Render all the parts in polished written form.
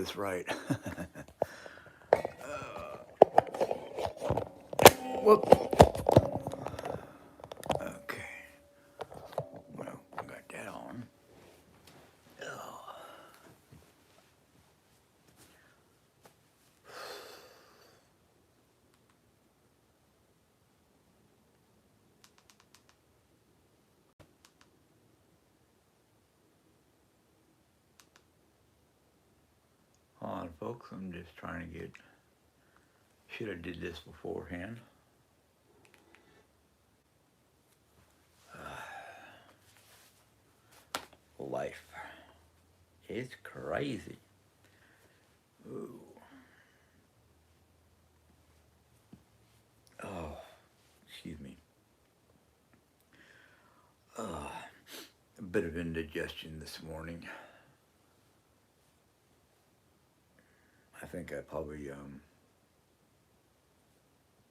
this right. Whoop. Okay. Well, I got that on. Oh. Hold on, folks. I'm just trying to get. Should have did this beforehand. Life. It's crazy. Ooh. Oh, excuse me. A bit of indigestion this morning. I think I probably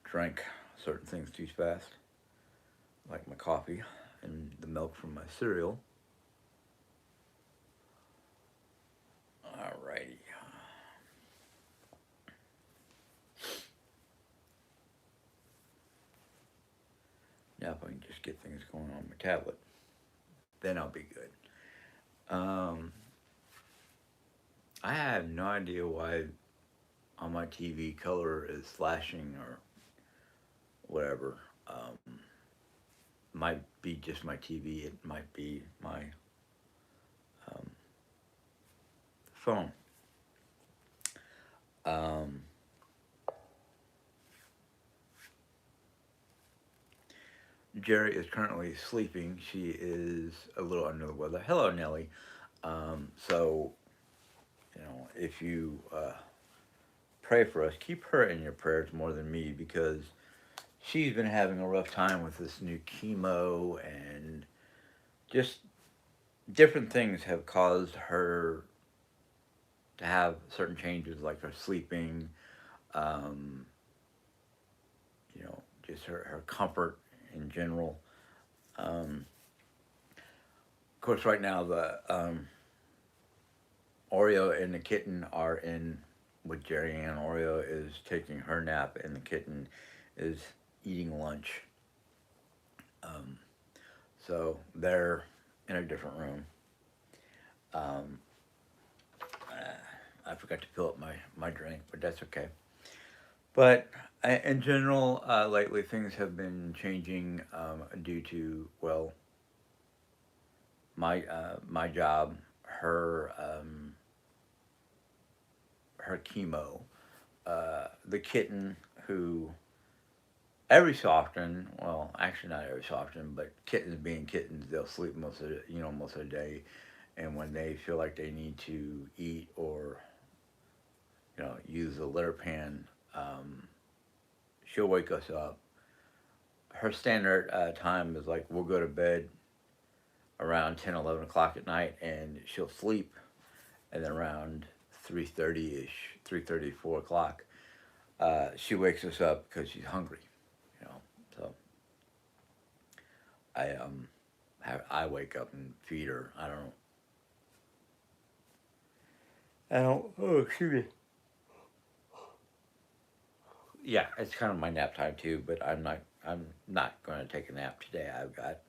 drank certain things too fast, like my coffee and the milk from my cereal. Alrighty. Now if I can just get things going on my tablet, then I'll be good. Um, I have no idea why on my TV color is flashing or whatever. Might be just my TV. It might be my um, phone. Um, Jerry is currently sleeping. She is a little under the weather. Hello, Nellie. So, if you pray for us, keep her in your prayers more than me because she's been having a rough time with this new chemo and just different things have caused her to have certain changes like her sleeping, um, just her comfort in general. Um, of course, right now the Oreo and the kitten are in with Jerry Ann. Oreo is taking her nap, and the kitten is eating lunch. Um, so they're in a different room. Um, I forgot to fill up my drink, but that's okay. But in general, lately things have been changing due to well, my job, her her chemo, the kitten who every so often, well, actually not every so often, but kittens being kittens, they'll sleep most of the day, and when they feel like they need to eat or use the litter pan, she'll wake us up. Her standard time is like we'll go to bed around 10, 11 o'clock at night, and she'll sleep, and then around 3:30 ish, 3:30, 4 o'clock, she wakes us up because she's hungry. You know, so I wake up and feed her. I don't. Oh, excuse me. Yeah, it's kind of my nap time too, but I'm not going to take a nap today. I've got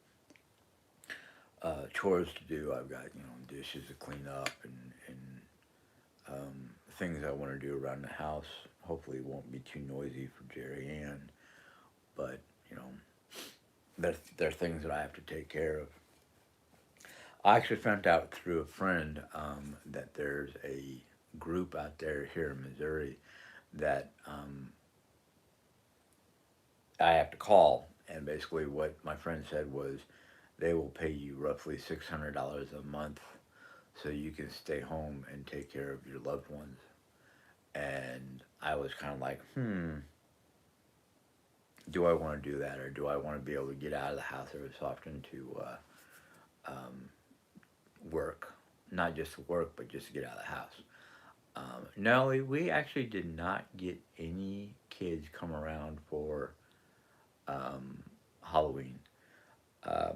chores to do. I've got dishes to clean up and things I want to do around the house. Hopefully, it won't be too noisy for Jerry Ann, but you know, there are things that I have to take care of. I actually found out through a friend that there's a group out there here in Missouri that I have to call, and basically what my friend said was they will pay you roughly $600 a month so you can stay home and take care of your loved ones. And I was kind of like, do I want to do that, or do I want to be able to get out of the house every so often to um, work, not just work, but just to get out of the house. No, we actually did not get any kids come around for um, Halloween.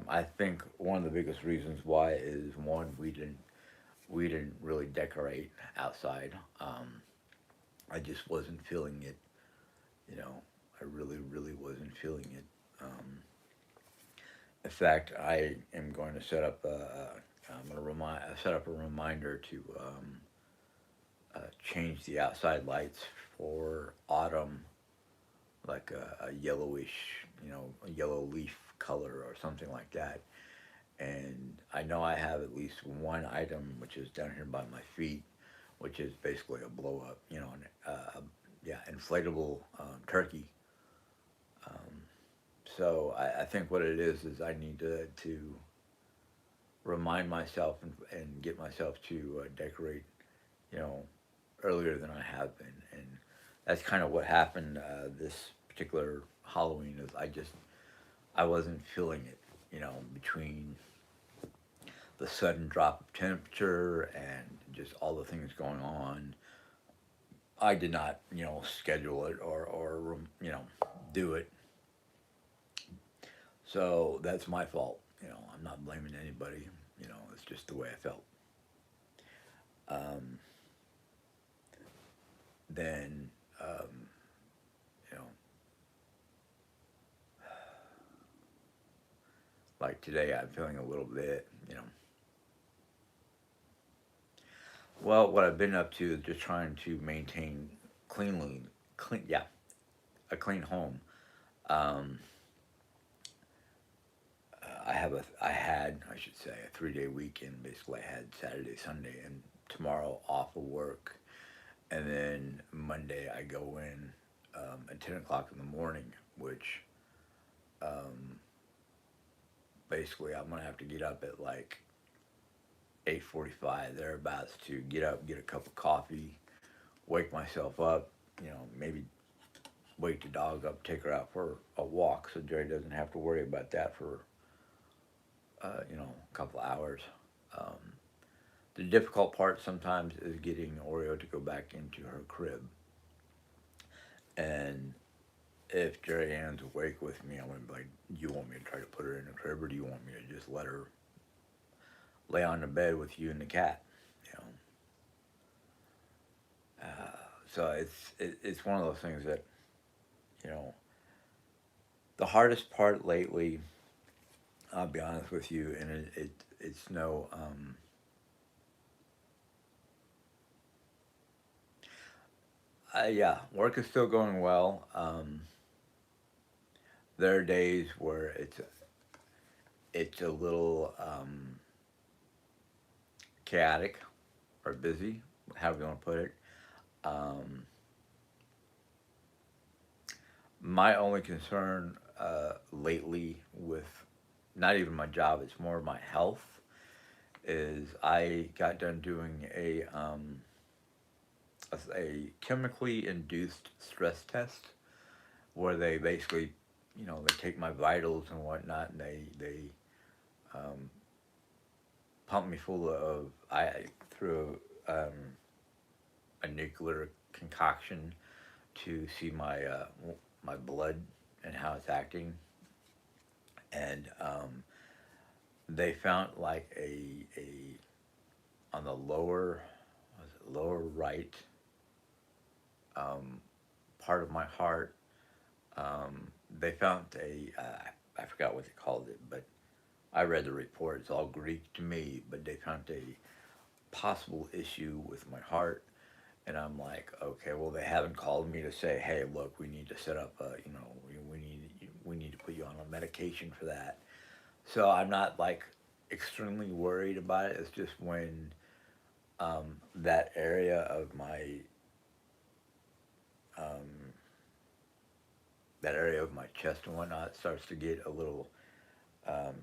I think one of the biggest reasons why is one, we didn't really decorate outside. I just wasn't feeling it. You know, I really, really wasn't feeling it. In fact, I am going to set up I'm going to set up a reminder to change the outside lights for autumn, like a yellowish, a yellow leaf color or something like that. And I know I have at least one item which is down here by my feet, which is basically a blow up, yeah, inflatable turkey. Um, so I think what it is I need to remind myself and get myself to decorate, you know, earlier than I have been, and that's kind of what happened this particular Halloween. Is I wasn't feeling it, between the sudden drop of temperature and just all the things going on. I did not, schedule it or do it. So that's my fault. I'm not blaming anybody. It's just the way I felt. Um, then, you know, like today, I'm feeling a little bit. Well, what I've been up to is just trying to maintain yeah, a clean home. Um, I should say, a 3 day weekend. Basically, I had Saturday, Sunday, and tomorrow off of work, and then Monday I go in at 10 o'clock in the morning, which um, basically I'm gonna have to get up at like 8:45 thereabouts to get up, get a cup of coffee, wake myself up, maybe wake the dog up, take her out for a walk, so Jerry doesn't have to worry about that for a couple hours. Um, the difficult part sometimes is getting Oreo to go back into her crib. And if Jerry Ann's awake with me, I'm gonna be like, "Do you want me to try to put her in the crib, or do you want me to just let her lay on the bed with you and the cat?" You know. So it's one of those things that you know the hardest part lately. I'll be honest with you, and it's no. Yeah, work is still going well. There are days where it's a little chaotic or busy, however you want to put it. Um, my only concern lately with not even my job, it's more my health, is I got done doing a chemically induced stress test where they basically, they take my vitals and whatnot, and they um, pump me full of I through a nuclear concoction to see my blood and how it's acting, and they found like a on the lower right um, part of my heart. They found I forgot what they called it, but I read the report. It's all Greek to me, but they found a possible issue with my heart. And I'm like, okay, well, they haven't called me to say, hey, look, we need to set up, we need to put you on a medication for that. So I'm not like extremely worried about it. It's just when that area of um, my chest and whatnot starts to get a little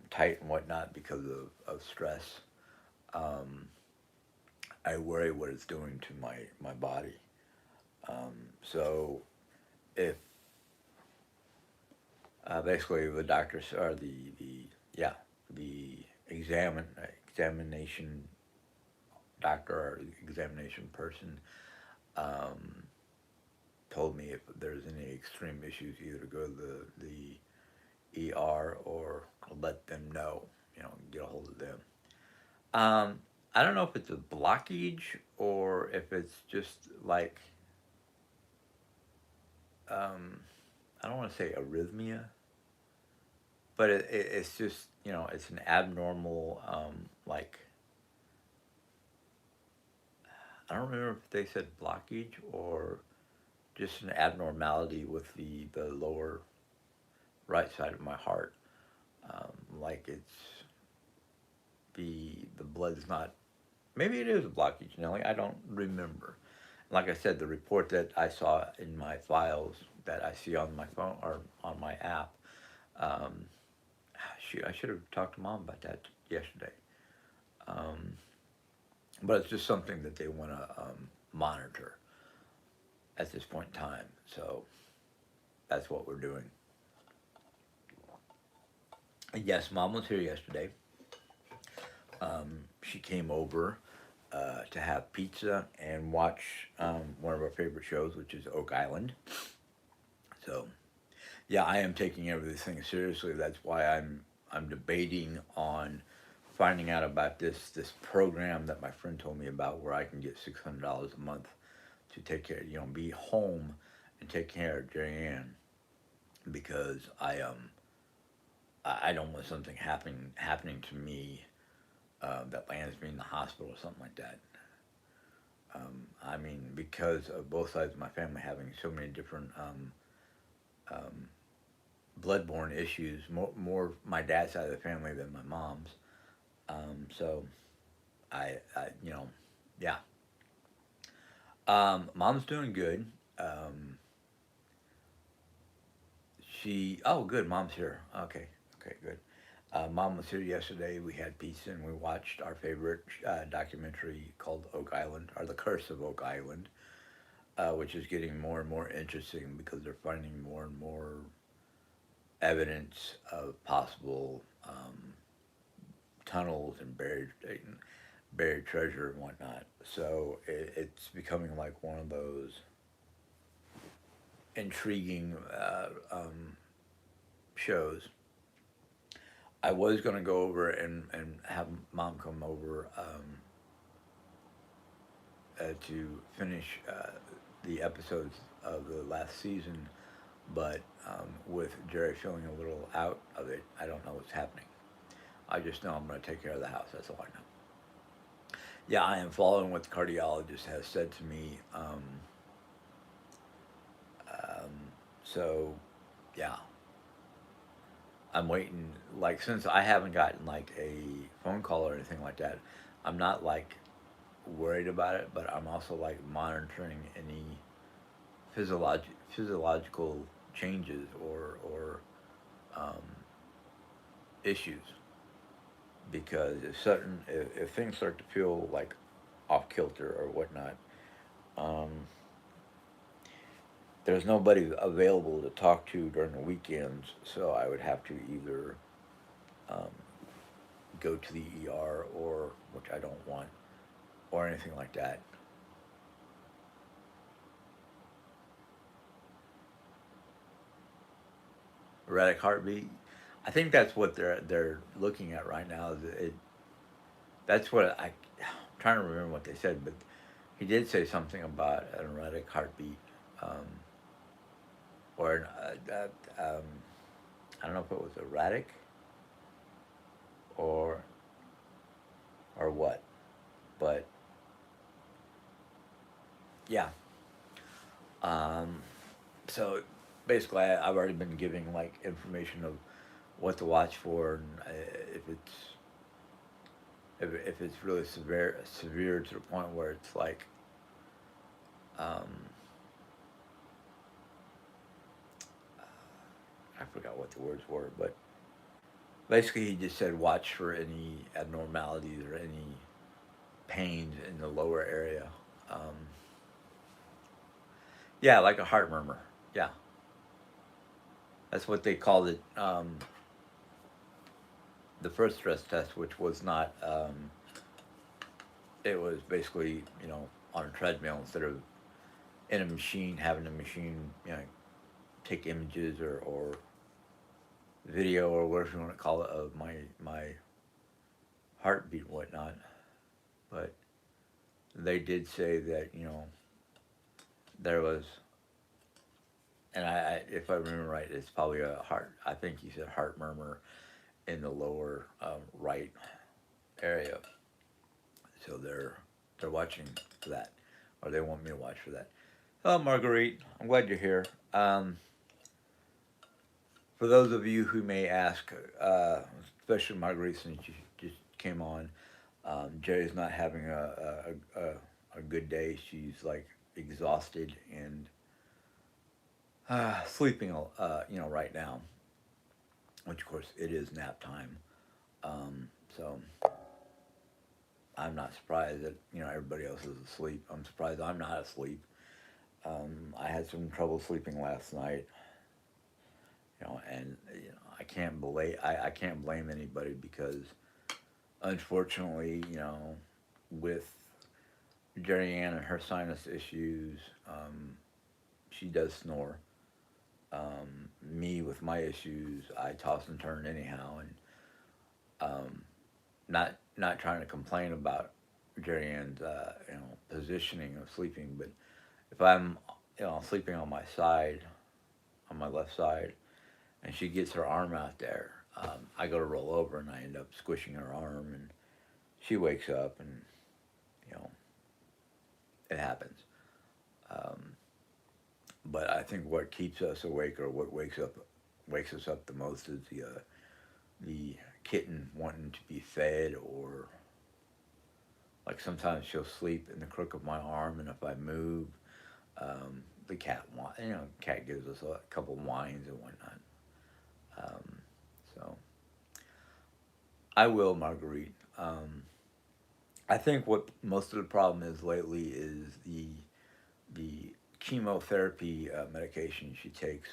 tight and whatnot because of stress. Um, I worry what it's doing to my body. So if basically the doctors or the yeah the examination doctor or examination person um, told me if there's any extreme issues, either to go to the ER or let them know, get a hold of them. I don't know if it's a blockage or if it's just like, um, I don't want to say arrhythmia, but it's just, it's an abnormal, like, I don't remember if they said blockage or just an abnormality with the lower right side of my heart. Like it's the blood's not. Maybe it is a blockage, Nelly. I don't remember. Like I said, the report that I saw in my files that I see on my phone or on my app. Um, Shoot, I should have talked to Mom about that yesterday. Um, but it's just something that they want to monitor at this point in time. So that's what we're doing. And yes, Mom was here yesterday. She came over to have pizza and watch one of our favorite shows, which is Oak Island. So yeah, I am taking everything seriously. That's why I'm debating on finding out about this program that my friend told me about, where I can get $600 a month to take care, be home and take care of Jerry Ann, because I don't want something happening to me that lands me in the hospital or something like that. I mean, because of both sides of my family having so many different bloodborne issues, more my dad's side of the family than my mom's. So I yeah. Mom's doing good. Um, oh, good, Mom's here. Okay, okay, good. Mom was here yesterday. We had pizza and we watched our favorite documentary called Oak Island, or The Curse of Oak Island, which is getting more and more interesting because they're finding more and more evidence of possible tunnels and buried treasure and whatnot. So it's becoming like one of those intriguing shows. I was going to go over and have Mom come over to finish the episodes of the last season, but with Jerry feeling a little out of it, I don't know what's happening. I just know I'm going to take care of the house. That's all I know. Yeah, I am following what the cardiologist has said to me. Um, so, yeah, I'm waiting. Like, since I haven't gotten like a phone call or anything like that, I'm not like worried about it, but I'm also like monitoring any physiological changes or um, issues, because if things start to feel like off kilter or whatnot, um, there's nobody available to talk to during the weekends, so I would have to either um, go to the ER, or which I don't want, or anything like that. Erratic heartbeat. I think that's what they're looking at right now. That's what I'm trying to remember what they said, but he did say something about an erratic heartbeat, um, or I don't know if it was erratic or what, but yeah. Um, so basically, I've already been giving like information of what to watch for, and if it's really severe to the point where it's like, um, I forgot what the words were, but basically he just said watch for any abnormalities or any pains in the lower area. Um, yeah, like a heart murmur. Yeah, that's what they called it. The first stress test, which was not. It was basically on a treadmill instead of in a machine, having a machine take images or video or whatever you want to call it of my heartbeat and whatnot. But they did say that, there was, and if I remember right, it's probably a heart. I think you said heart murmur in the lower right area. So they're watching for that, or they want me to watch for that. Hello, Marguerite. I'm glad you're here. Um, for those of you who may ask, especially Marguerite, since you just came on, Jerry's not having a good day. She's like exhausted and sleeping, right now, which of course it is nap time. So I'm not surprised that everybody else is asleep. I'm surprised I'm not asleep. I had some trouble sleeping last night, and I can't blame anybody because unfortunately, with Jerry Ann and her sinus issues, she does snore. Me with my issues, I toss and turn anyhow, and not trying to complain about Jerry Ann's positioning of sleeping, but if I'm sleeping on my side, on my left side, and she gets her arm out there, I go to roll over and I end up squishing her arm, and she wakes up, and you know it happens. Um, but I think what keeps us awake, or what wakes us up the most, is the kitten wanting to be fed, or like sometimes she'll sleep in the crook of my arm, and if I move, the cat gives us a couple whines and whatnot. Um, so I will, Marguerite. I think what most of the problem is lately is the chemotherapy medication she takes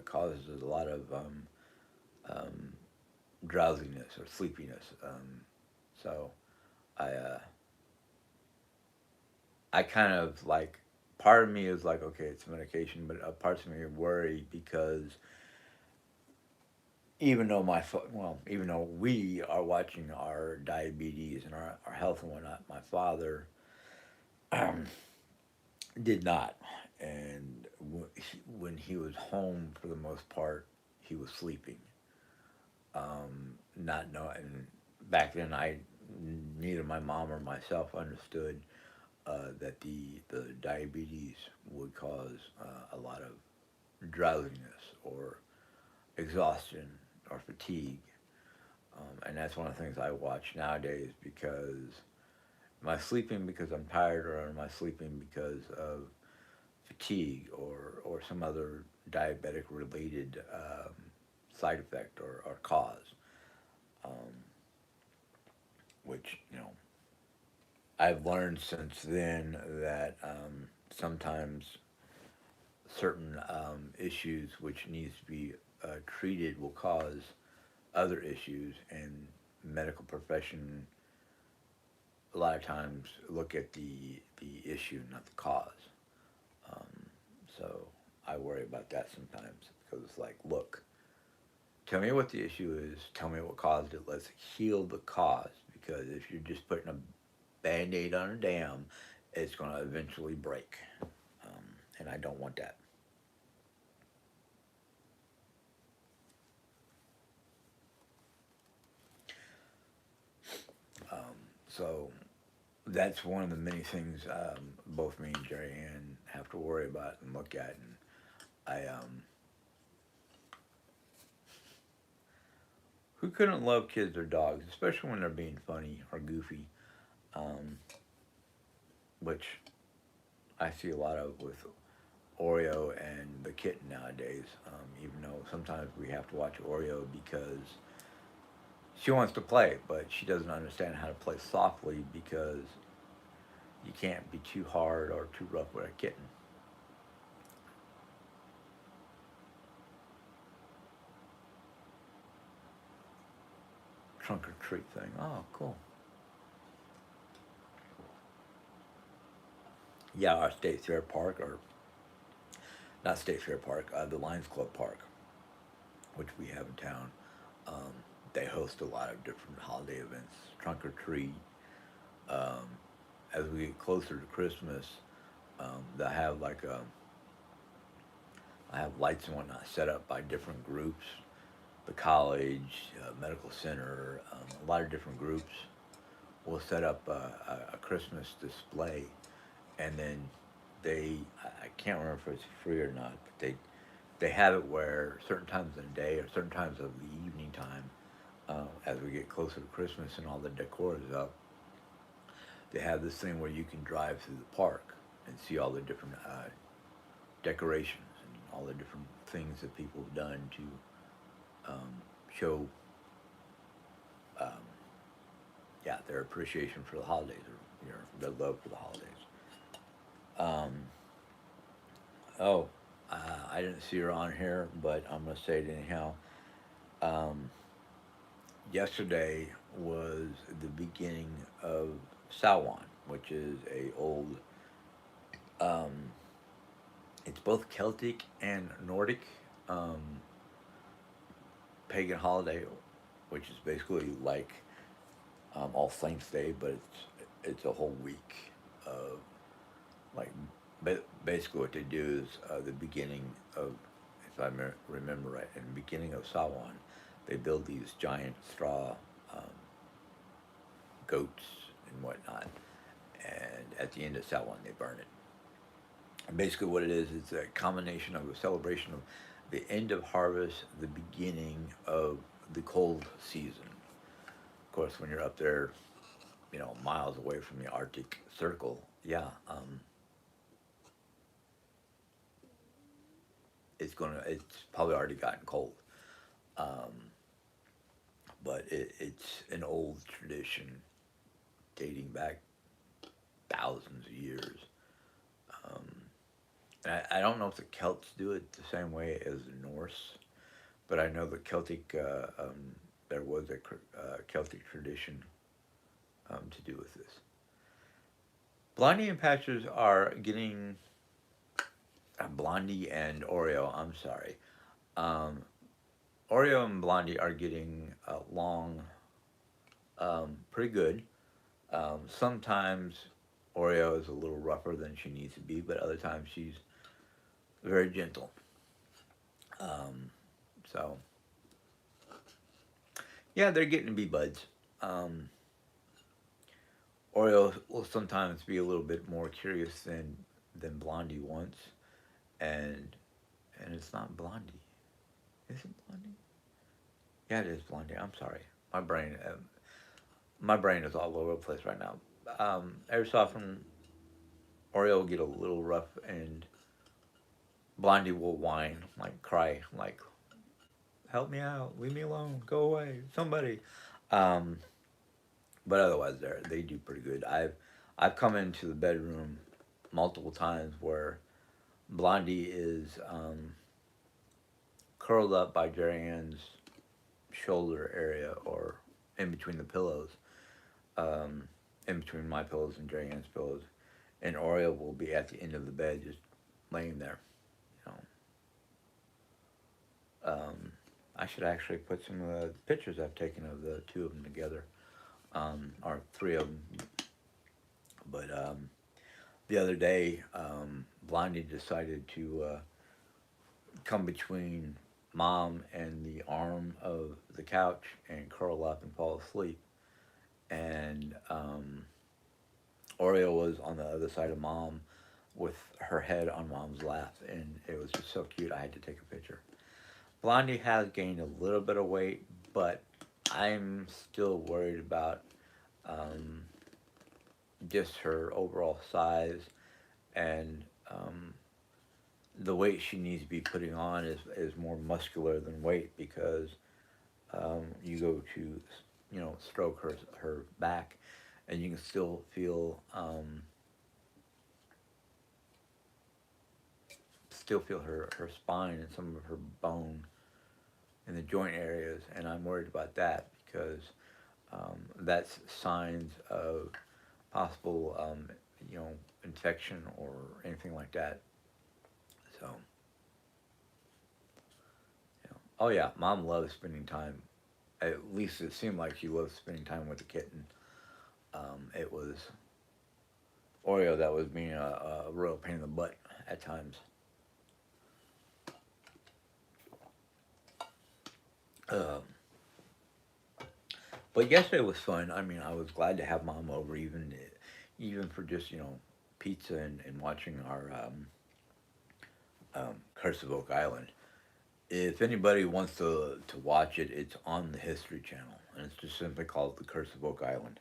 causes a lot of um, drowsiness or sleepiness. So I I kind of like, part of me is like, okay, it's medication, but parts of me are worried because even though we are watching our diabetes and our health and whatnot, my father did not, and when he was home, for the most part, he was sleeping. Not knowing back then, I neither my mom or myself understood that the diabetes would cause a lot of drowsiness or exhaustion or fatigue. And that's one of the things I watch nowadays, because am I sleeping because I'm tired, or am I sleeping because of fatigue, or some other diabetic related side effect, or cause? Um, which, I've learned since then that sometimes certain issues which needs to be treated will cause other issues, and medical profession a lot of times look at the issue, not the cause. Um, so I worry about that sometimes, because it's like, look, tell me what the issue is, tell me what caused it, let's heal the cause, because if you're just putting a band-aid on a dam, it's going to eventually break. And I don't want that. So that's one of the many things both me and Jerry Ann have to worry about and look at. And who couldn't love kids or dogs, especially when they're being funny or goofy, um, which I see a lot of with Oreo and the kitten nowadays. Even though sometimes we have to watch Oreo because she wants to play, but she doesn't understand how to play softly, because you can't be too hard or too rough with a kitten. Trunk or treat thing. Oh, cool. Yeah, our State Fair Park, or not State Fair Park, the Lions Club Park, which we have in town. Um, they host a lot of different holiday events, trunk or treat, as we get closer to Christmas, they have like I have lights and whatnot set up by different groups, the college, medical center, a lot of different groups will set up a Christmas display, and then I can't remember if it's free or not, but they have it where certain times of the day or certain times of the evening time, as we get closer to Christmas and all the decor is up, they have this thing where you can drive through the park and see all the different decorations and all the different things that people have done to show, um, yeah, their appreciation for the holidays or their love for the holidays. Um, oh, I didn't see her on here, but I'm gonna say it anyhow. Um, Yesterday was the beginning of Samhain, which is a old. Um, it's both Celtic and Nordic um, pagan holiday, which is basically like All Saints Day, but it's a whole week of like basically what they do is the beginning of, if I remember right, in the beginning of Samhain, they build these giant straw um, goats and whatnot, and at the end of Samhain they burn it. And basically what it is, it's a combination of a celebration of the end of harvest, the beginning of the cold season. Of course, when you're up there, miles away from the Arctic Circle, yeah, it's probably already gotten cold. Um, but it's an old tradition dating back thousands of years. Um, and I don't know if the Celts do it the same way as the Norse, but I know the Celtic, there was a Celtic tradition to do with this. Blondie and Patches are getting, Blondie and Oreo, I'm sorry. Um, Oreo and Blondie are getting along pretty good. Sometimes Oreo is a little rougher than she needs to be, but other times she's very gentle. Um, so yeah, they're getting to be buds. Um, Oreo will sometimes be a little bit more curious than Blondie wants, and it's not Blondie. Is it Blondie? Yeah, it is Blondie. I'm sorry. My brain, my brain is all over the place right now. Every so often, Oreo will get a little rough, and Blondie will whine, like cry, like "Help me out, leave me alone, go away, somebody." Um, but otherwise, they do pretty good. I've come into the bedroom multiple times where Blondie is curled up by Jerry Ann's shoulder area or in between the pillows, um, in between my pillows and Jerry Ann's pillows, and Oreo will be at the end of the bed just laying there. You know, I should actually put some of the pictures I've taken of the two of them together, or three of them. But the other day, Blondie decided to come between Mom and the arm of the couch and curl up and fall asleep. And Oreo was on the other side of Mom with her head on Mom's lap, and it was just so cute. I had to take a picture. Blondie has gained a little bit of weight, but I'm still worried about um, just her overall size and the weight she needs to be putting on is more muscular than weight because you go to stroke her back and you can still feel her spine and some of her bone in the joint areas, and I'm worried about that because that's signs of possible infection or anything like that. So, oh yeah, Mom loves spending time. At least it seemed like she loved spending time with the kitten. It was Oreo that was being a real pain in the butt at times. Um, but yesterday was fun. I mean, I was glad to have mom over, even for just pizza and watching our Curse of Oak Island. If anybody wants to watch it, it's on the History Channel, and it's just simply called The Curse of Oak Island.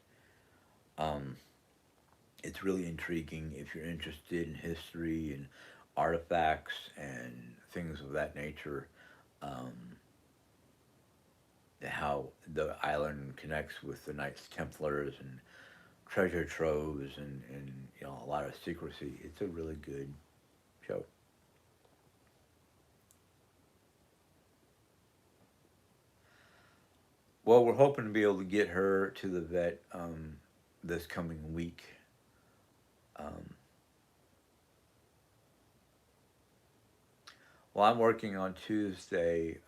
Um, it's really intriguing if you're interested in history and artifacts and things of that nature. Um, how the island connects with the Knights Templars and treasure troves and a lot of secrecy. It's a really good show. Well, we're hoping to be able to get her to the vet this coming week. Um, well, I'm working on Tuesday,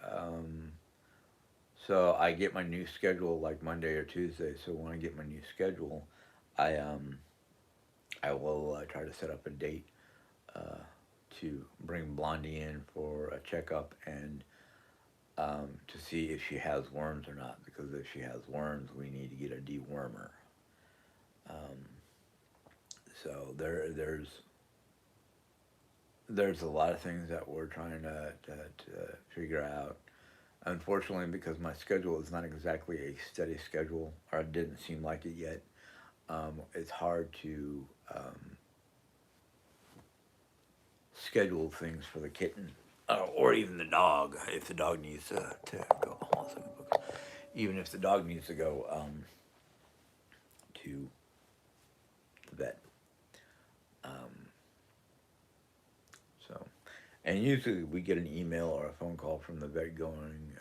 so I get my new schedule like Monday or Tuesday. So when I get my new schedule, I um, I will try to set up a date uh, to bring Blondie in for a checkup and to see if she has worms or not. Because if she has worms, we need to get a dewormer. Um, so there's a lot of things that we're trying to figure out. Unfortunately, because my schedule is not exactly a steady schedule, or it didn't seem like it yet, it's hard to schedule things for the kitten or even the dog if the dog needs to go. Hold on a second, folks. Even if the dog needs to go to the vet. Um, so, and usually we get an email or a phone call from the vet going,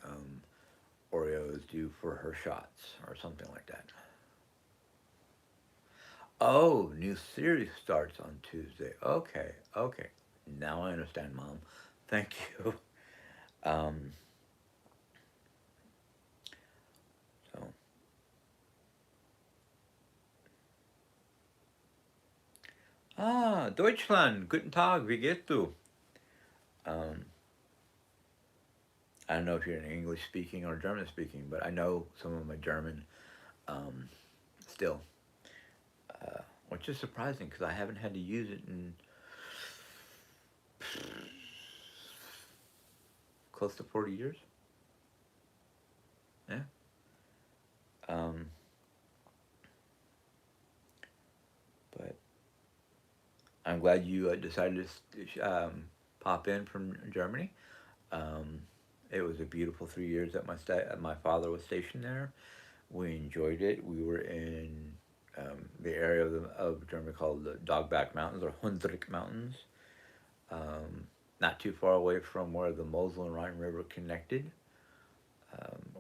Oreo is due for her shots or something like that. Oh, new series starts on Tuesday. Okay, okay. Now I understand, Mom. Thank you. Um, so, Deutschland, guten Tag, wie geht's du? Um, I don't know if you're an English speaking or German speaking, but I know some of my German um, still, which is surprising because I haven't had to use it in close to 40 years. Yeah. Um, but I'm glad you decided to pop in from Germany. Um, it was a beautiful 3 years that my father was stationed there. We enjoyed it. We were in the area of Germany called the Dogback Mountains or Hunsrück Mountains, not too far away from where the Mosel and Rhine River connected.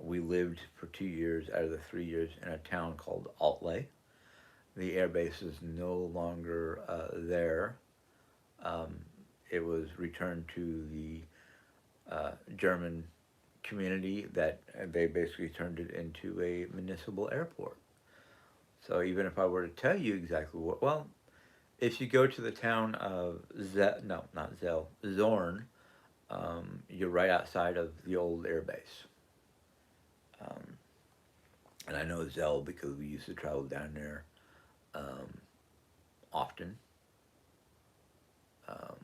We lived for 2 years out of the 3 years in a town called Altley. The air base is no longer there. Um, it was returned to the German community that they basically turned it into a municipal airport. So even if I were to tell you exactly what, well, if you go to the town of no, not Zell, Zorn, you're right outside of the old air base. Um, and I know Zell because we used to travel down there um, often. Um,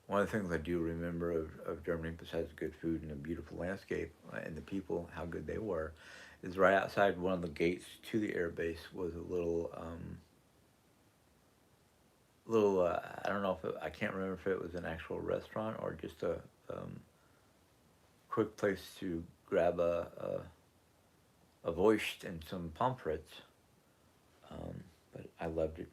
one of the things I do remember of Germany, besides good food and a beautiful landscape and the people, how good they were, is right outside one of the gates to the air base was a little. I don't know if I can't remember if it was an actual restaurant or just a quick place to grab a voist and some pommes frites. But I loved it.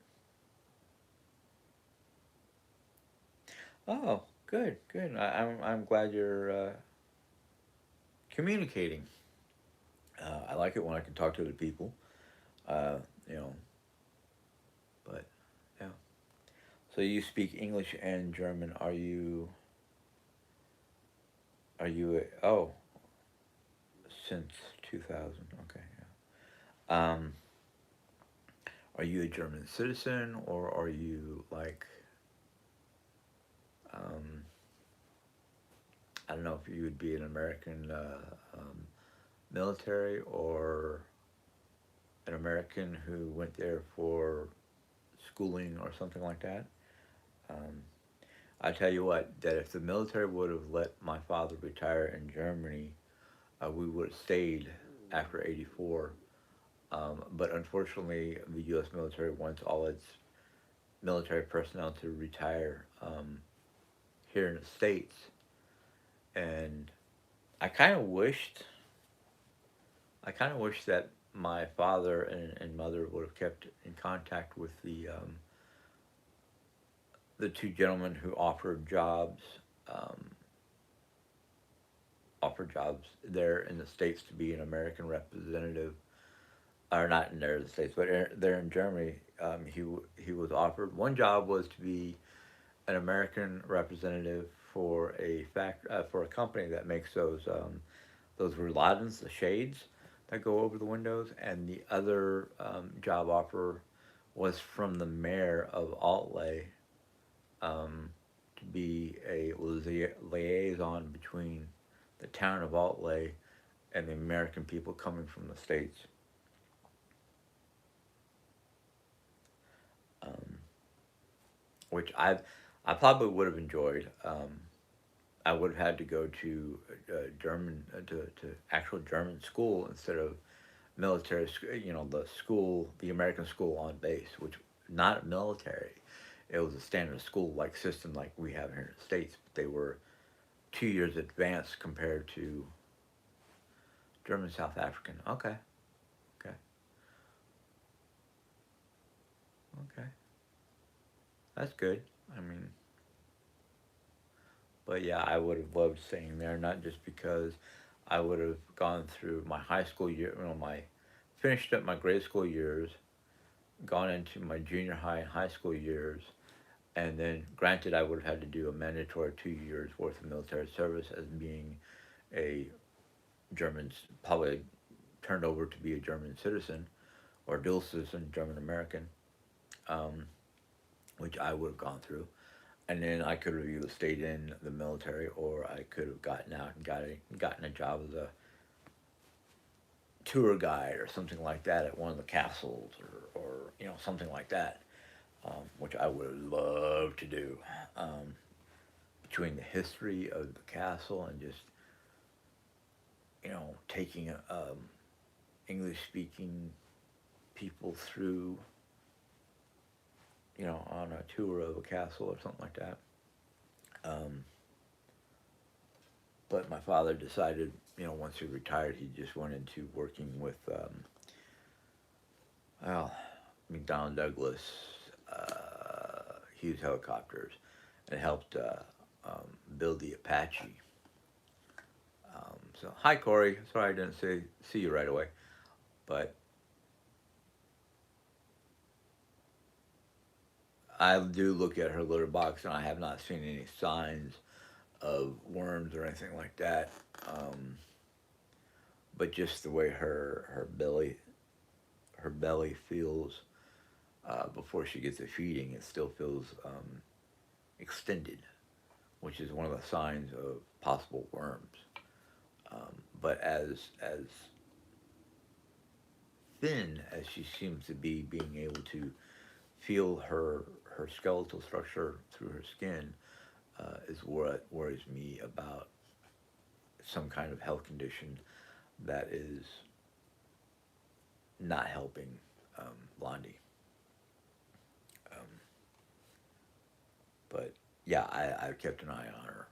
Oh, good, good. I'm glad you're communicating. I like it when I can talk to the people. Uh, you know, but yeah. So you speak English and German. Oh, since 2000. Okay. Yeah. Are you a German citizen, or are you like, um, I don't know if you would be an American military, or an American who went there for schooling or something like that. Um, I tell you what, that if the military would have let my father retire in Germany, we would have stayed after '84. But unfortunately, the U.S. military wants all its military personnel to retire here in the States. And I kind of wished, I kind of wish that my father and mother would have kept in contact with the two gentlemen who um, offered jobs there in the States to be an American representative, or not in there in the States, but there in Germany. He was offered, one job was to be an American representative for for a company that makes those Roulades, the shades that go over the windows, and the other job offer was from the mayor of Altley, um, to be a liaison between the town of Altley and the American people coming from the States. Um, which I probably would have enjoyed. I would have had to go to German to actual German school instead of military. The school, the American school on base, which not military. It was a standard school like system like we have here in the States. But they were 2 years advanced compared to German South African. Okay, okay, okay. That's good. I mean, but yeah, I would have loved staying there, not just because I would have gone through my high school year, finished up my grade school years, gone into my junior high and high school years, and then granted, I would have had to do a mandatory 2 years worth of military service as being a German, probably turned over to be a German citizen or dual citizen, German American, um, which I would have gone through. And then I could have either stayed in the military, or I could have gotten out and gotten a job as a tour guide or something like that at one of the castles, or something like that, which I would have loved to do. Um, Between the history of the castle and just taking English speaking people through on a tour of a castle or something like that. Um, but my father decided, once he retired, he just went into working with, well, McDonnell Douglas, Hughes helicopters, and helped build the Apache. So, hi Corey. Sorry I didn't see you right away, but I do look at her litter box, and I have not seen any signs of worms or anything like that. Um, but just the way her belly feels before she gets a feeding, it still feels extended, which is one of the signs of possible worms. But as thin as she seems to be, being able to feel her skeletal structure through her skin is what worries me about some kind of health condition that is not helping Blondie. Um, but yeah, I've kept an eye on her.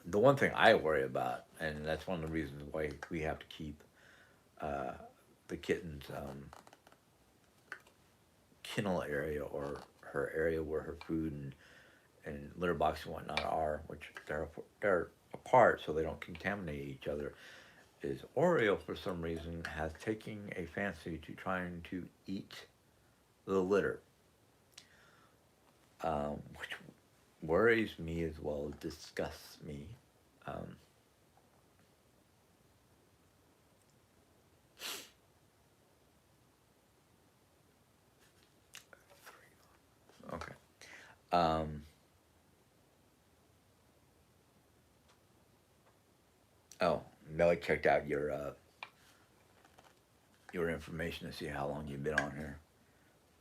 The one thing I worry about, and that's one of the reasons why we have to keep uh, the kitten's kennel area, or her area where her food and litter box and whatnot are, which they're apart so they don't contaminate each other, is Oreo for some reason has taken a fancy to trying to eat the litter, which worries me as well, disgusts me. Um, Um, oh, Nelly checked out your information to see how long you've been on here.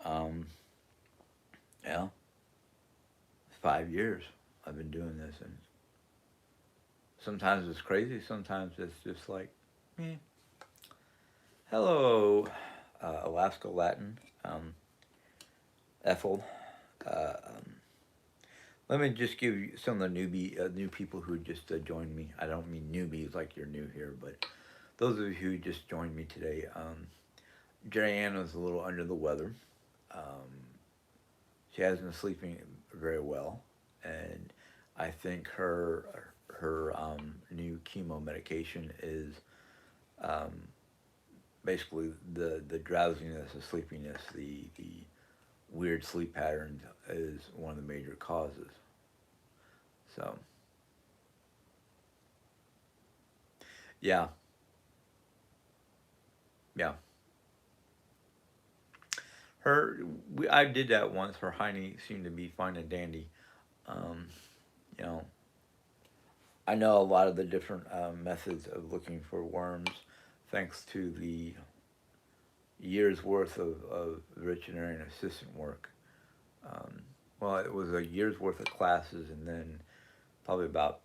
Um, yeah, 5 years I've been doing this, and sometimes it's crazy. Sometimes it's just like, eh. Hello, Alaska Latin, Ethel. Um, Let me just give you some of the new people who just joined me. I don't mean newbies like you're new here, but those of you who just joined me today. Jerry Ann was a little under the weather. Um, she has been sleeping very well, and I think her new chemo medication is um, basically the drowsiness, the sleepiness, the weird sleep patterns is one of the major causes. So yeah, yeah. Her, I did that once. Her hiney seemed to be fine and dandy. Um, you know, I know a lot of the different methods of looking for worms, thanks to the years worth of veterinarian assistant work. Um, well, it was a year's worth of classes, and then probably about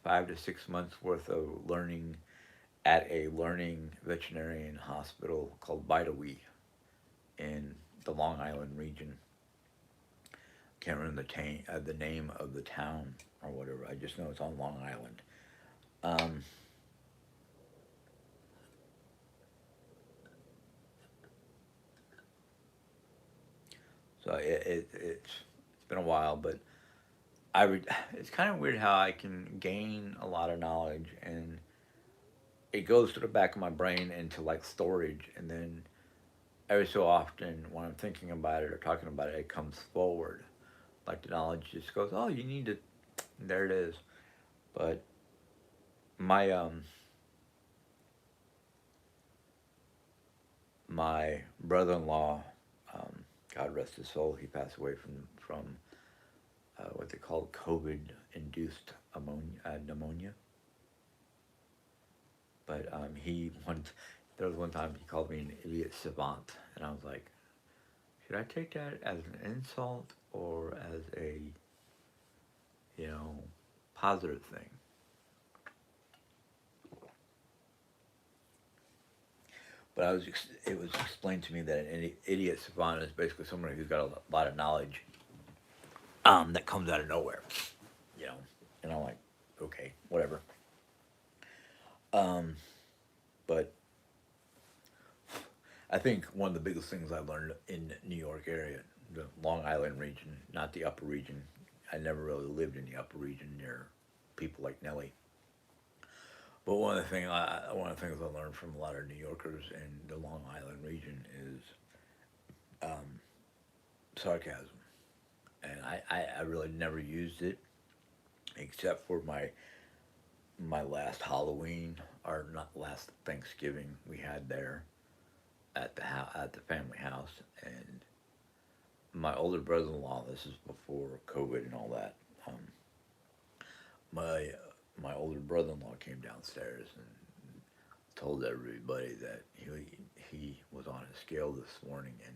5 to 6 months worth of learning at a learning veterinarian hospital called Bidawee in the Long Island region. Can't remember the name of the town or whatever. I just know it's on Long Island. Um, so it's been a while, but I would. It's kind of weird how I can gain a lot of knowledge and it goes to the back of my brain into like storage, and then every so often when I'm thinking about it or talking about it, it comes forward. Like the knowledge just goes, oh, you need to. There it is. But my my brother-in-law, um, God rest his soul, he passed away from what they call COVID-induced pneumonia. But there was one time he called me an idiot savant, and I was like, should I take that as an insult or as a you know positive thing? But it was explained to me that an idiot savant is basically somebody who's got a lot of knowledge that comes out of nowhere, you know. And I'm like, okay, whatever. Um, but I think one of the biggest things I learned in New York area, the Long Island region, not the upper region. I never really lived in the upper region near people like Nellie. But one of the things I learned from a lot of New Yorkers in the Long Island region is um, sarcasm, and I really never used it except for my last Halloween or not last Thanksgiving we had there at the family house, and my older brother-in-law. This is before COVID and all that. Um, my my older brother-in-law came downstairs and told everybody that he was on a scale this morning, and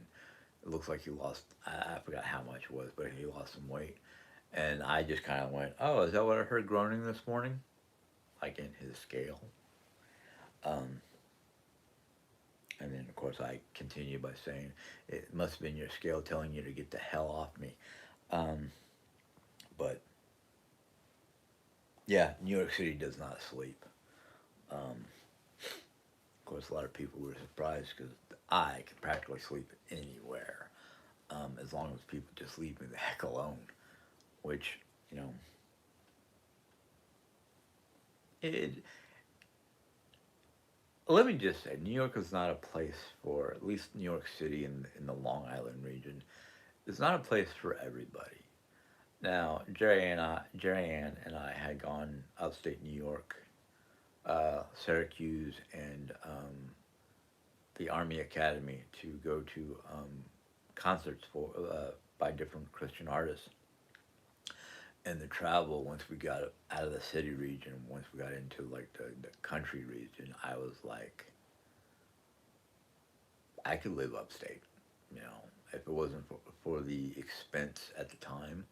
it looks like he lost. I forgot how much it was, but he lost some weight. And I just kind of went, "Oh, is that what I heard groaning this morning?" Like in his scale. Um, and then, of course, I continued by saying, "It must have been your scale telling you to get the hell off me." Um, but yeah, New York City does not sleep. Um, of course, a lot of people were surprised because I can practically sleep anywhere, as long as people just leave me the heck alone. Which, you know, it. Let me just say, New York is not a place for, at least New York City in the Long Island region, it's not a place for everybody. Now, Jerry Ann and I had gone upstate New York, Syracuse, and the Army Academy to go to concerts for by different Christian artists. And the travel, once we got out of the city region, once we got into like the country region, I was like, I could live upstate. You know, if it wasn't for the expense at the time,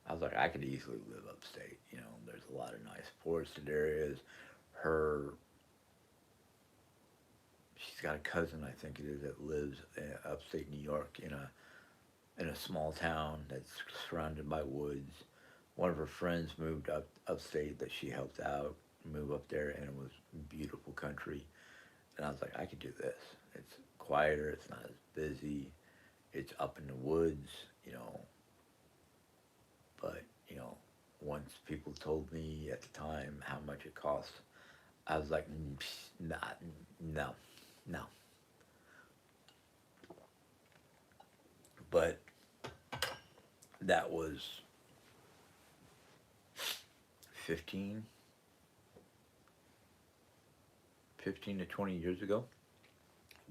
I was like, I could easily live upstate. You know, there's a lot of nice forested areas. Her, she's got a cousin, I think it is, that lives in upstate New York in a small town that's surrounded by woods. One of her friends moved up upstate that she helped out move up there, and it was beautiful country. And I was like, I could do this. It's quieter. It's not as busy. It's up in the woods, you know. But you know, once people told me at the time how much it cost, I was like, not, no, no. But that was 15, 15 to 20 years ago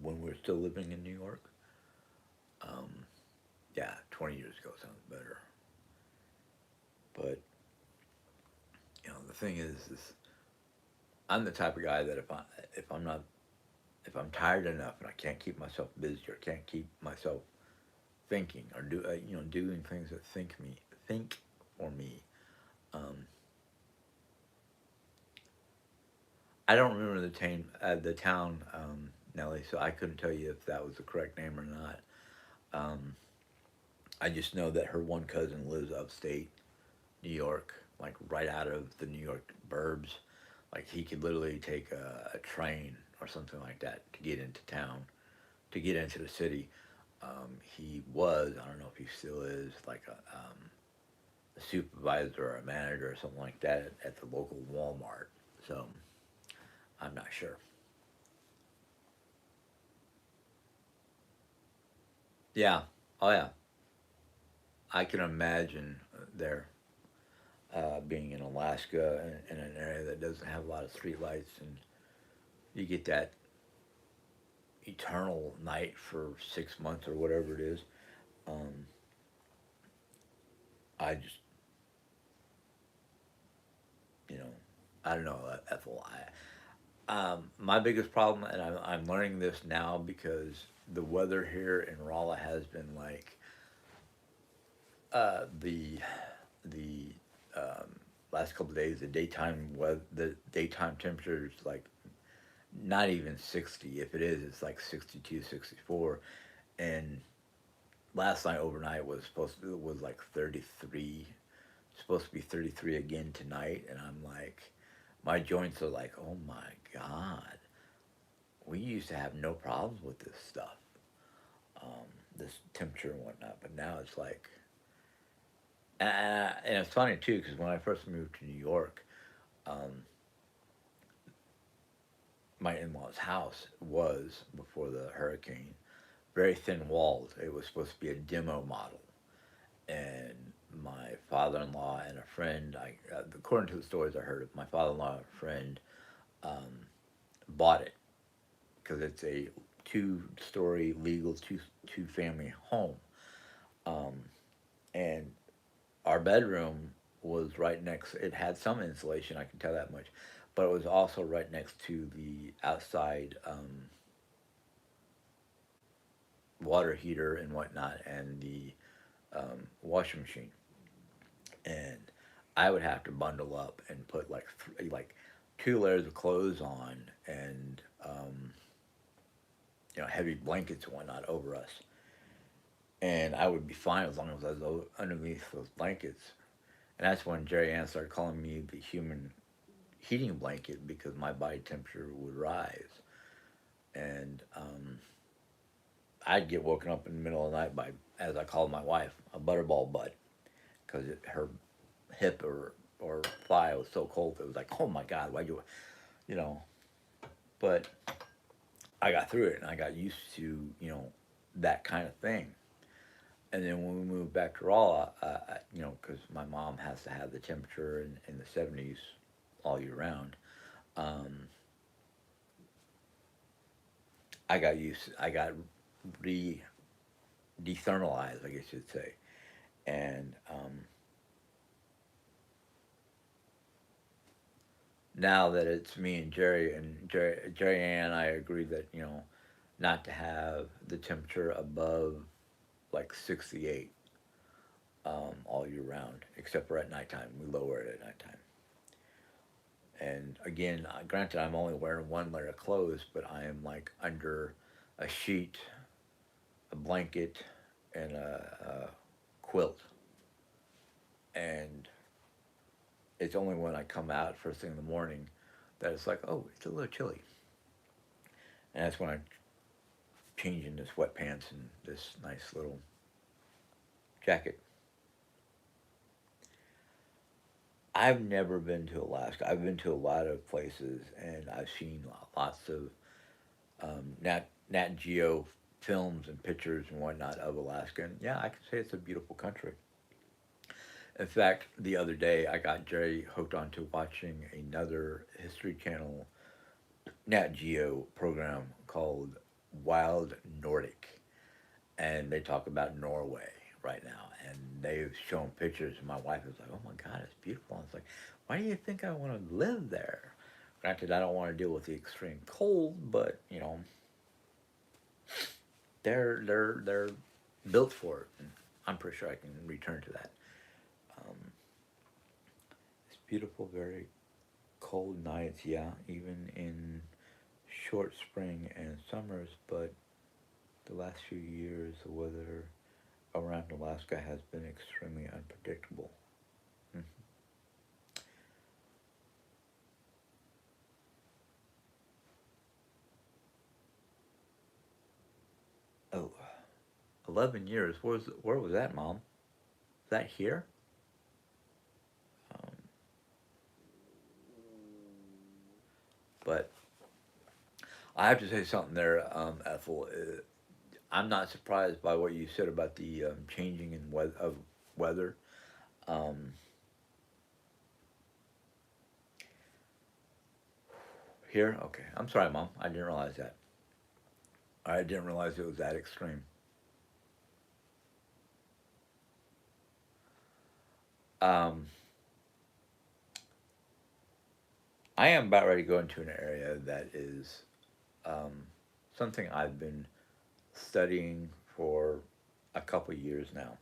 when we were still living in New York. Um, yeah, 20 years ago sounds better. But you know, the thing is I'm the type of guy that if I'm not if I'm tired enough and I can't keep myself busy or can't keep myself thinking or doing things that think for me. Um, I don't remember the town Nelly, so I couldn't tell you if that was the correct name or not. Um, I just know that her one cousin lives upstate New York, like right out of the New York burbs. Like he could literally take a train or something like that to get into town, to get into the city. He was, I don't know if he still is, like a supervisor or a manager or something like that at the local Walmart. So I'm not sure. Yeah. Oh yeah. I can imagine there being in Alaska in an area that doesn't have a lot of street lights, and you get that eternal night for 6 months or whatever it is. Um, I just, you know, I don't know, Ethel. My biggest problem, and I'm learning this now because the weather here in Rolla has been like the last couple of days. The daytime temperature is like not even 60. If it is, it's like 62, 64. And last night overnight was like 33. Supposed to be 33 again tonight, and I'm like, my joints are like, oh my god, we used to have no problems with this stuff, this temperature and whatnot, but now it's like, and it's funny too because when I first moved to New York, um, my in-laws' house was before the hurricane very thin walled. It was supposed to be a demo model, and my father-in-law and a friend, according to the stories I heard, my father-in-law and a friend bought it because it's a two-story legal two family home, and our bedroom was right next. It had some insulation, I can tell that much, but it was also right next to the outside water heater and whatnot, and the washing machine. And I would have to bundle up and put like two layers of clothes on, and heavy blankets and whatnot over us, and I would be fine as long as I was underneath those blankets. And that's when Jerry Ann started calling me the human heating blanket because my body temperature would rise, and I'd get woken up in the middle of the night by, as I called my wife, a butterball butt, because her hip or thigh was so cold. It was like, oh my god, why do you know? But I got through it and I got used to that kind of thing. And then when we moved back to Raw, because my mom has to have the temperature in the 70s all year round. Um, I got re dethermalized, I guess you'd say. And now that it's me and Jerry Ann and I agree that not to have the temperature above like 68 all year round, except for at nighttime. We lower it at nighttime. And again, granted, I'm only wearing one layer of clothes, but I am like under a sheet, a blanket, and a quilt. And it's only when I come out first thing in the morning that it's like, oh, it's a little chilly. And that's when I change into sweatpants and this nice little jacket. I've never been to Alaska. I've been to a lot of places, and I've seen lots of Nat Geo films and pictures and whatnot of Alaska. And yeah, I can say it's a beautiful country. In fact, the other day I got Jerry hooked onto watching another History Channel Nat Geo program called Wild Nordic, and they talk about Norway right now, and they've shown pictures, and my wife is like, "Oh my God, it's beautiful." And it's like, why do you think I want to live there? Granted, I don't want to deal with the extreme cold, but they're built for it, and I'm pretty sure I can return to that. Um, it's beautiful, very cold nights, yeah, even in short spring and summers, but the last few years, the weather around Alaska has been extremely unpredictable. Mhm. Oh, 11 years. Where was that, Mom? Is that here? Um, but I have to say something there, Ethel. I'm not surprised by what you said about the changing of weather. Um, Here? Okay. I'm sorry, Mom. I didn't realize that. I didn't realize it was that extreme. Um, I am about ready to go into an area that is um, something I've been studying for a couple years now.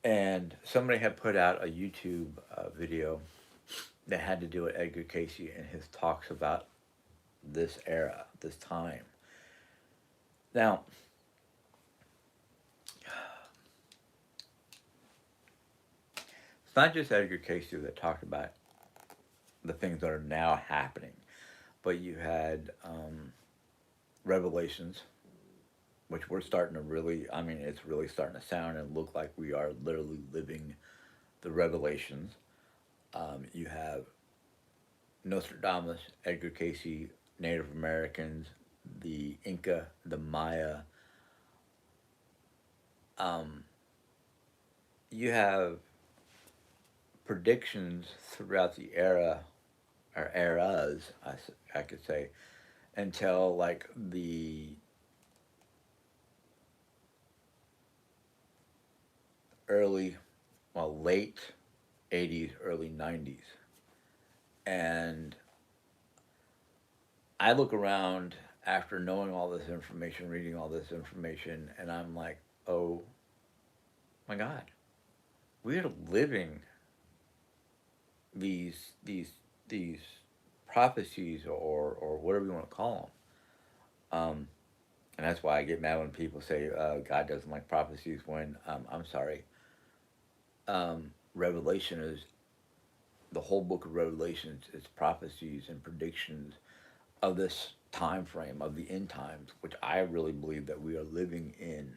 And somebody had put out a YouTube video that had to do with Edgar Casey and his talks about this era, this time. Now, it's not just Edgar Casey that talked about the things that are now happening, but you had Revelations, which we're starting to really, I mean, it's really starting to sound and look like we are literally living the Revelations. You have Nostradamus, Edgar Casey, Native Americans, the Inca, the Maya. Um, you have predictions throughout the era, or eras, I could say, until like the early, well, late 80s, early 90s. And I look around after knowing all this information, reading all this information, and I'm like, oh my God, we're living these prophecies or whatever you want to call them. And that's why I get mad when people say God doesn't like prophecies. When I'm sorry, Revelation is the whole book of Revelations. It's prophecies and predictions of this time frame of the end times, which I really believe that we are living in.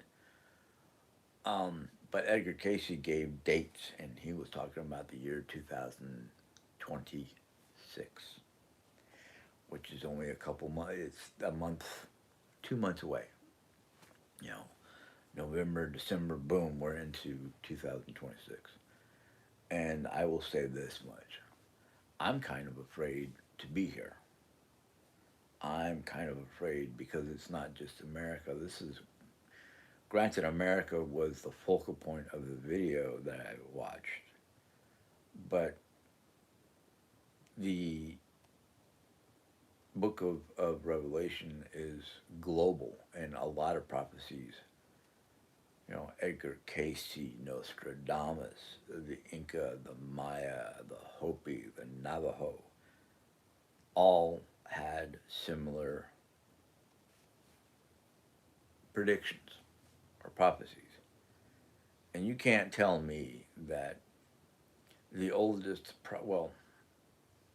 But Edgar Casey gave dates, and he was talking about the year 2026, which is only a couple months. It's a month, 2 months away. You know, November, December, boom, we're into 2026. And I will say this much: I'm kind of afraid to be here. I'm kind of afraid because it's not just America. This is granted, America was the focal point of the video that I watched, but the book of Revelation is global, and a lot of prophecies, Edgar Casey, Nostradamus, the Inca, the Maya, the Hopi, the Navajo, all had similar predictions or prophecies. And you can't tell me that the oldest, well,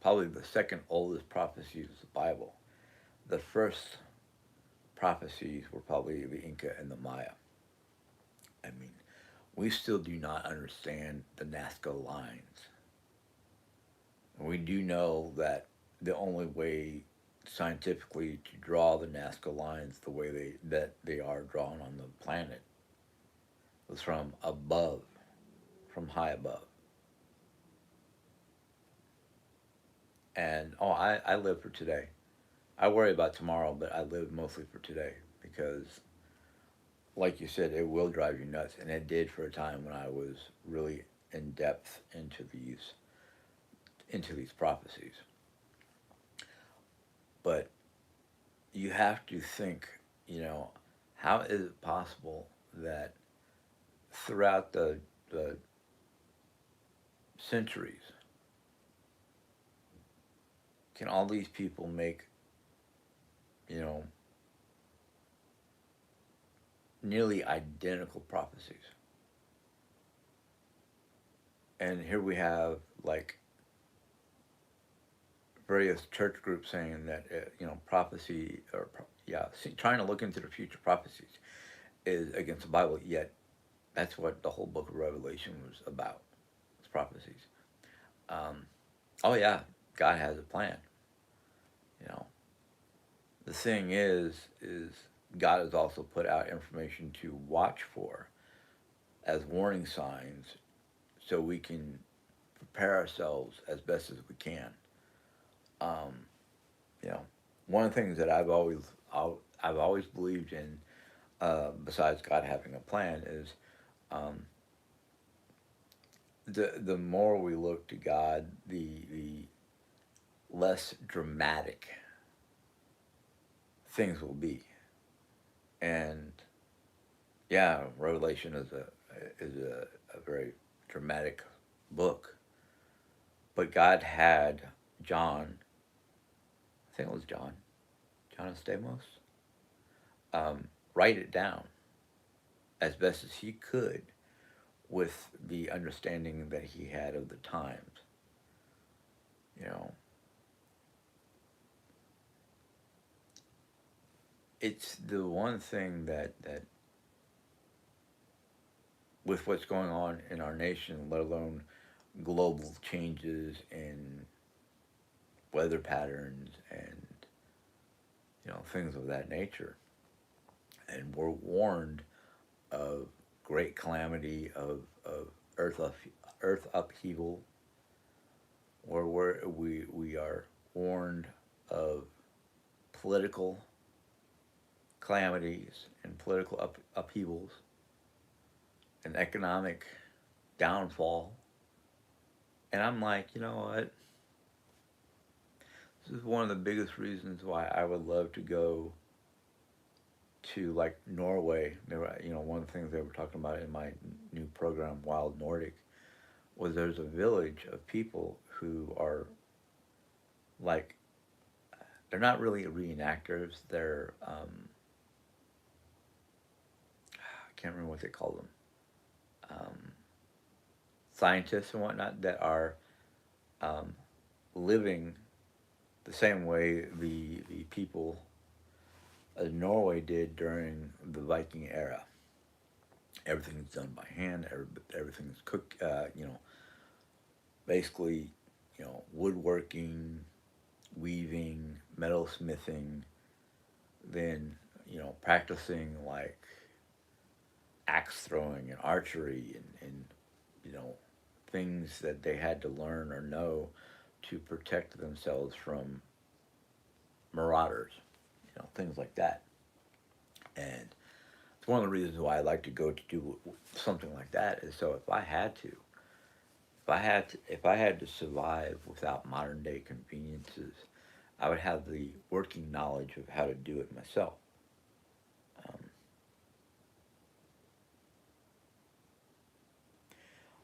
probably the second oldest prophecy is the Bible. The first prophecies were probably the Inca and the Maya. I mean, we still do not understand the Nazca lines. We do know that the only way scientifically to draw the Nazca lines the way they are drawn on the planet was from above, from high above. And I live for today. I worry about tomorrow, but I live mostly for today because, like you said, it will drive you nuts, and it did for a time when I was really in depth into these prophecies. But you have to think, you know, how is it possible that throughout the centuries can all these people make, you know, nearly identical prophecies? And here we have like various church groups saying that prophecy trying to look into the future prophecies is against the Bible. Yet that's what the whole book of Revelation was about. It's prophecies. Um, oh yeah, God has a plan. You know, the thing is God has also put out information to watch for as warning signs, so we can prepare ourselves as best as we can. Um, you know, one of the things that I've always believed in, besides God having a plan, is um, the more we look to God, the less dramatic things will be. And yeah, Revelation is a very dramatic book, but God had John, I think it was John Stamos, write it down as best as he could with the understanding that he had of the times. You know, it's the one thing that with what's going on in our nation, let alone global changes in weather patterns and things of that nature, and we're warned of great calamity of earth up, earth upheaval, or we are warned of political calamities and political upheavals and economic downfall. And I'm like, you know what? This is one of the biggest reasons why I would love to go to like Norway. One of the things they were talking about in my new program, Wild Nordic, was there's a village of people who are like, they're not really reenactors. They're I can't remember what they call them. Um, Scientists and whatnot that are um, living the same way the people of Norway did during the Viking era. Everything's done by hand. Everything's cooked. Basically, woodworking, weaving, metalsmithing, then practicing like axe throwing and archery and things that they had to learn or know to protect themselves from marauders, things like that. And It's one of the reasons why I like to go to do something like that. Is so if I had to survive without modern day conveniences, I would have the working knowledge of how to do it myself. Um,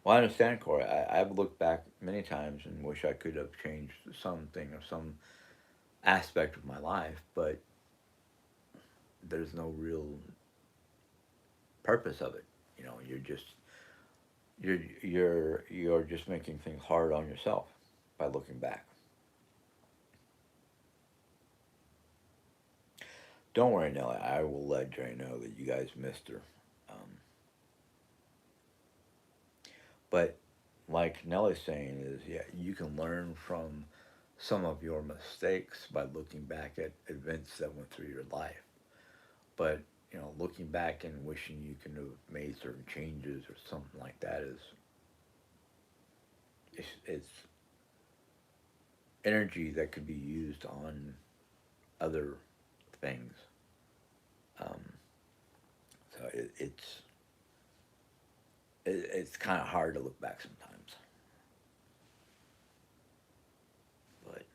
well, I understand, Corey. I've looked back many times and wish I could have changed something or some aspect of my life, but there's no real purpose of it. You're just making things hard on yourself by looking back. Don't worry, Nelly. I will let Jerry know that you guys missed her. Um, but like Nelly's saying is, yeah, you can learn from some of your mistakes by looking back at events that went through your life. But looking back and wishing you could have made certain changes or something like that is it's energy that could be used on other things. Um, so it's kind of hard to look back sometimes. But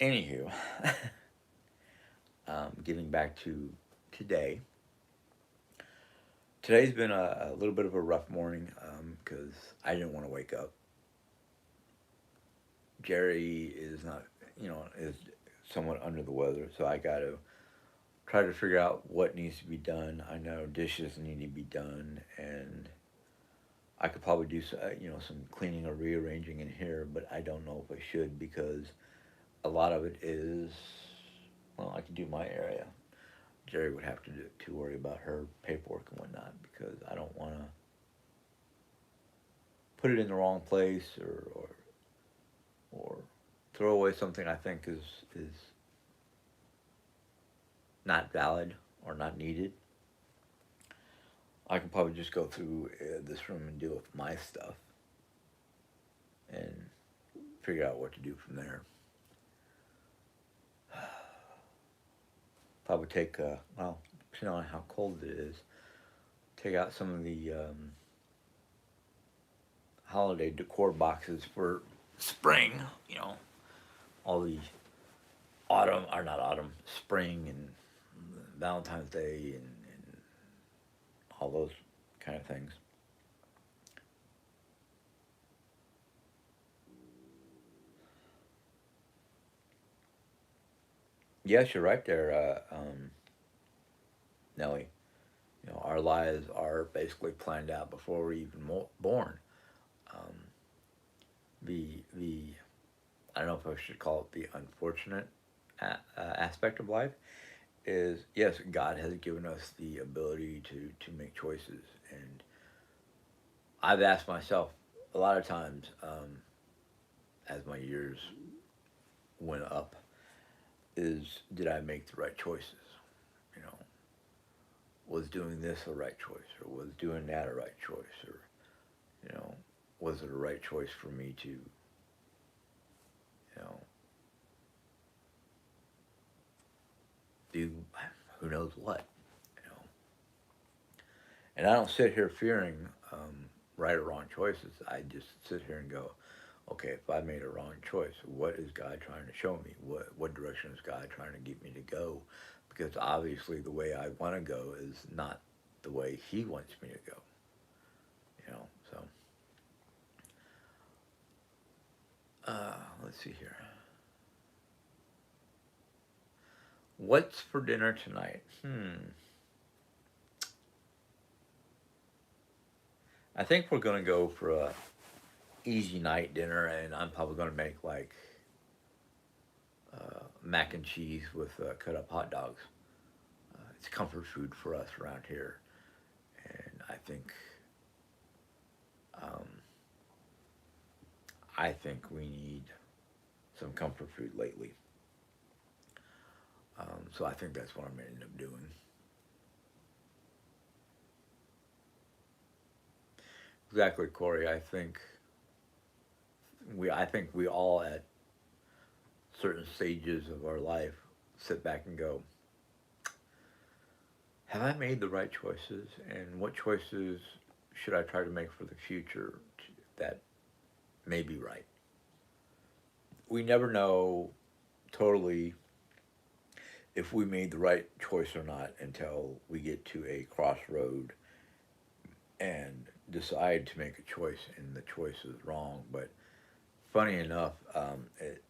anywho, getting back to today. Today's been a little bit of a rough morning because I didn't want to wake up. Jerry is not, is somewhat under the weather, so I got to try to figure out what needs to be done. I know dishes need to be done, and I could probably do some cleaning or rearranging in here, but I don't know if I should because a lot of it is, well, I could do my area. Jerry would have to worry about her paperwork and whatnot because I don't want to put it in the wrong place or throw away something I think is not valid or not needed. I can probably just go through this room and deal with my stuff and figure out what to do from there. Probably take, well, depending on how cold it is, take out some of the holiday decor boxes for spring, all the autumn, or not autumn, spring and Valentine's Day and all those kind of things. Yes, you're right there, Nelly. Our lives are basically planned out before we're even born. Um, the I don't know if I should call it the unfortunate aspect of life is yes, God has given us the ability to make choices, and I've asked myself a lot of times as my years went up, is did I make the right choices? You know, was doing this a right choice, or was doing that a right choice, or you know, was it a right choice for me to know do who knows what, you know? And I don't sit here fearing right or wrong choices. I just sit here and go, okay, if I made a wrong choice, what is God trying to show me? What direction is God trying to get me to go? Because obviously the way I want to go is not the way He wants me to go. So let's see here. What's for dinner tonight? I think we're gonna go for a easy night dinner, and I'm probably gonna make like mac and cheese with cut up hot dogs. It's comfort food for us around here, and um, I think we need some comfort food lately. So I think that's what I'm gonna end up doing. Exactly, Corey. I think we all at certain stages of our life sit back and go. have I made the right choices, and what choices should I try to make for the future that may be right? We never know totally if we made the right choice or not until we get to a crossroad and decide to make a choice and the choice is wrong. But funny enough,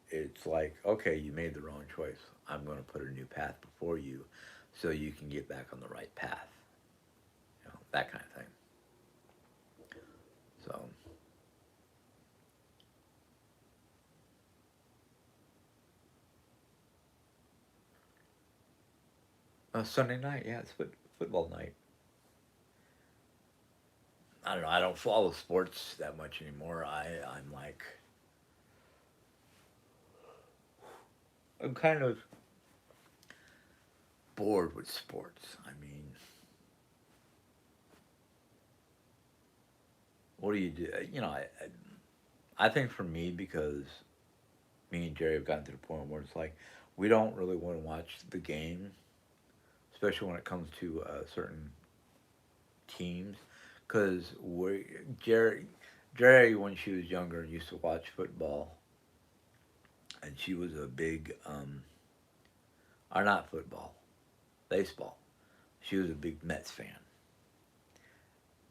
it's like, okay, you made the wrong choice. I'm going to put a new path before you so you can get back on the right path. That kind of thing. So, Sunday night, yeah, it's football night. I don't know. I don't follow sports that much anymore. I'm like, I'm kind of bored with sports. I mean, what do you do? I think for me, because me and Jerry have gotten to the point where it's like we don't really want to watch the game, especially when it comes to certain teams, because we Jerry when she was younger used to watch football, and she was a big or not football, baseball. She was a big Mets fan,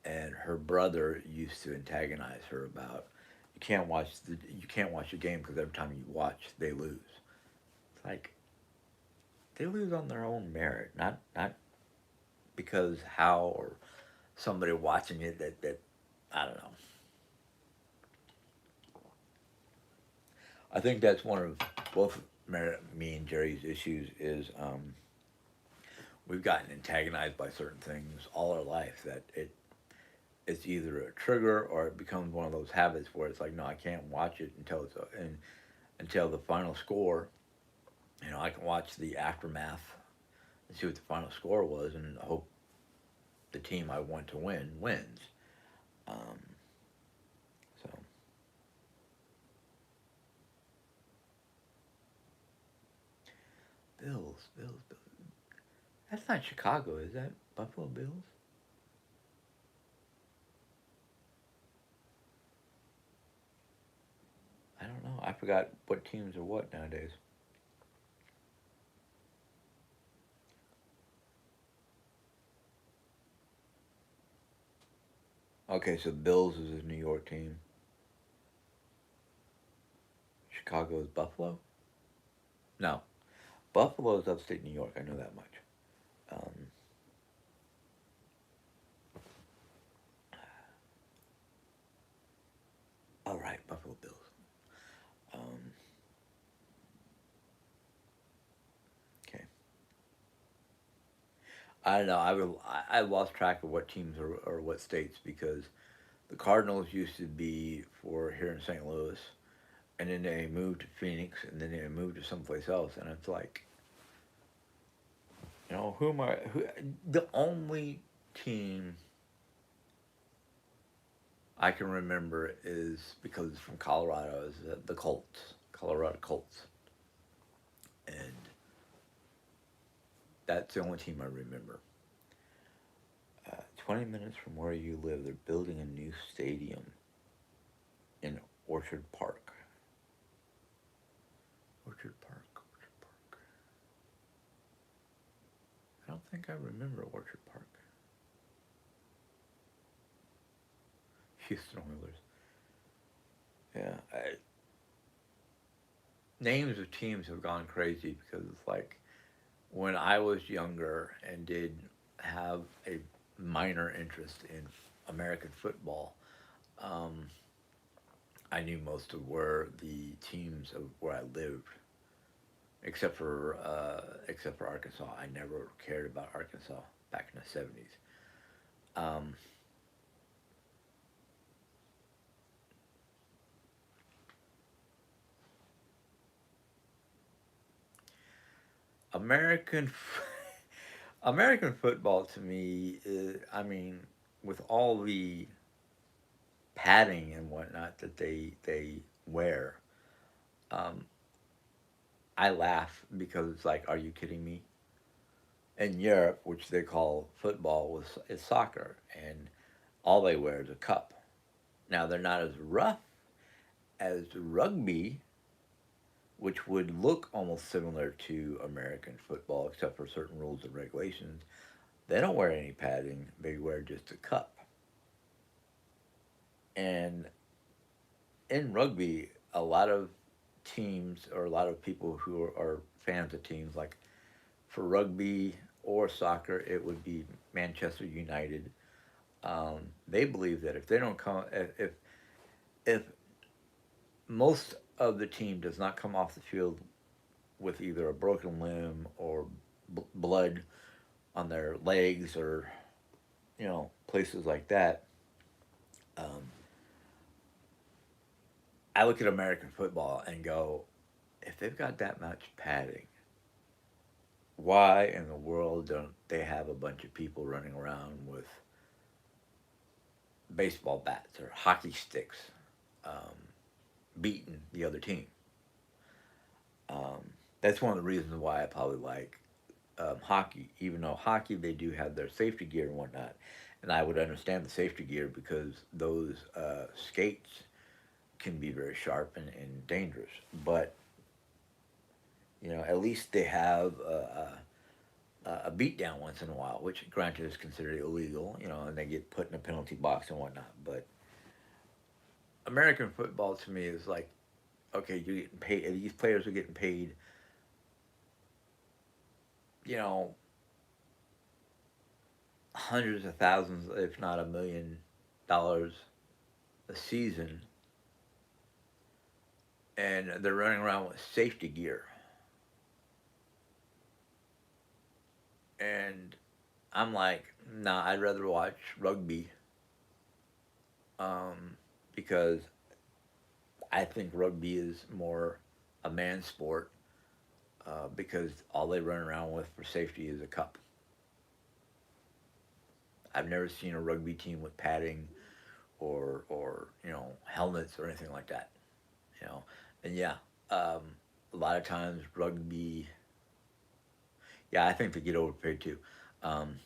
and her brother used to antagonize her about you can't watch the game because every time you watch they lose. It's like they lose on their own merit, not because how or somebody watching it that I don't know. I think that's one of both me and Jerry's issues is we've gotten antagonized by certain things all our life that it's either a trigger or it becomes one of those habits where it's like no, I can't watch it until the final score. I can watch the aftermath and see what the final score was and hope the team I want to win wins. Um, so Bills. That's not Chicago, is that Buffalo Bills? I don't know. I forgot what teams are what nowadays. Okay, so Bills is a New York team. Chicago is Buffalo? No. Buffalo is upstate New York. I know that much. Um, all right, Buffalo Bills. Um, okay. I don't know. I lost track of what teams are or what states because the Cardinals used to be for here in St. Louis, and then they moved to Phoenix, and then they moved to someplace else, and it's like, who am I? Who the only team I can remember is because it's from Colorado is the Colts, Colorado Colts, and that's the only team I remember. 20 minutes from where you live, they're building a new stadium in Orchard Park. Orchard Park, Orchard Park. I don't think I remember Orchard Park. Houston Oilers. Yeah, names of teams have gone crazy because it's like when I was younger and did have a minor interest in American football, um, I knew most of where the teams of where I lived, except for Arkansas. I never cared about Arkansas back in the '70s. Um, American American football to me is, I mean, with all the padding and whatnot that they wear, um, I laugh because it's like, are you kidding me? In Europe, which they call football, is soccer, and all they wear is a cup. Now they're not as rough as rugby, which would look almost similar to American football, except for certain rules and regulations. They don't wear any padding; they wear just a cup. And in rugby, a lot of teams or a lot of people who are fans of teams, like for rugby or soccer, it would be Manchester United. They believe that if they don't come, if most of the team does not come off the field with either a broken limb or blood on their legs or places like that, um, I look at American football and go, if they've got that much padding, why in the world don't they have a bunch of people running around with baseball bats or hockey sticks, um, beating the other team? Um, that's one of the reasons why I probably like hockey, even though hockey they do have their safety gear and whatnot, and I would understand the safety gear because those skates can be very sharp and dangerous. But at least they have a beat down once in a while, which granted is considered illegal, and they get put in a penalty box and whatnot. But American football to me is like, okay, you're getting paid. These players are getting paid, you know, hundreds of thousands, if not $1 million a season, and they're running around with safety gear. And I'm like, nah, I'd rather watch rugby um, because I think rugby is more a man sport because all they run around with for safety is a cup. I've never seen a rugby team with padding or helmets or anything like that. You know, and yeah, um, a lot of times rugby. Yeah, I think they get overpaid too. Um,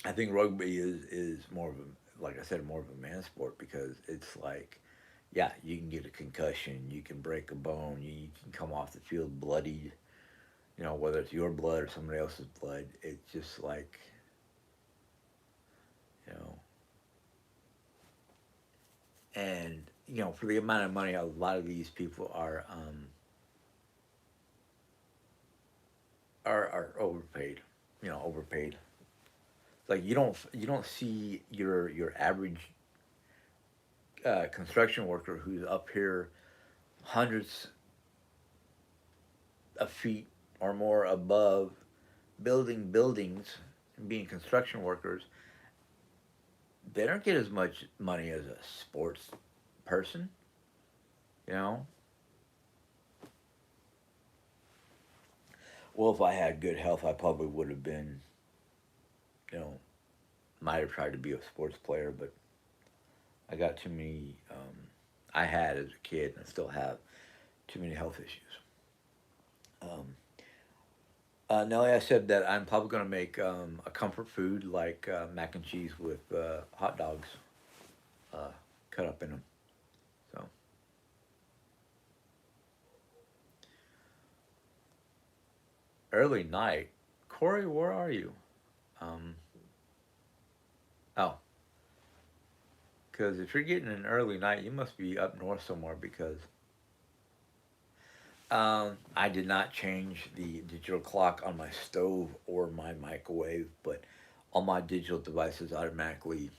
I think rugby is more of a, like I said, more of a man sport because it's like, yeah, you can get a concussion, you can break a bone, you can come off the field bloodied. Whether it's your blood or somebody else's blood, it's just like, you know, and for the amount of money, a lot of these people are overpaid. Overpaid. Like you don't see your average construction worker who's up here hundreds of feet or more above building buildings and being construction workers. They don't get as much money as a sports person. You know. Well, if I had good health, I probably would have been. You know, might have tried to be a sports player, but I got too many. I had as a kid, and I still have too many health issues. Um, Nelly, I said that I'm probably going to make a comfort food like mac and cheese with hot dogs uh, cut up in them. So early night, Corey, where are you? Um, oh, because if you're getting an early night, you must be up north somewhere because I did not change the digital clock on my stove or my microwave, but all my digital devices automatically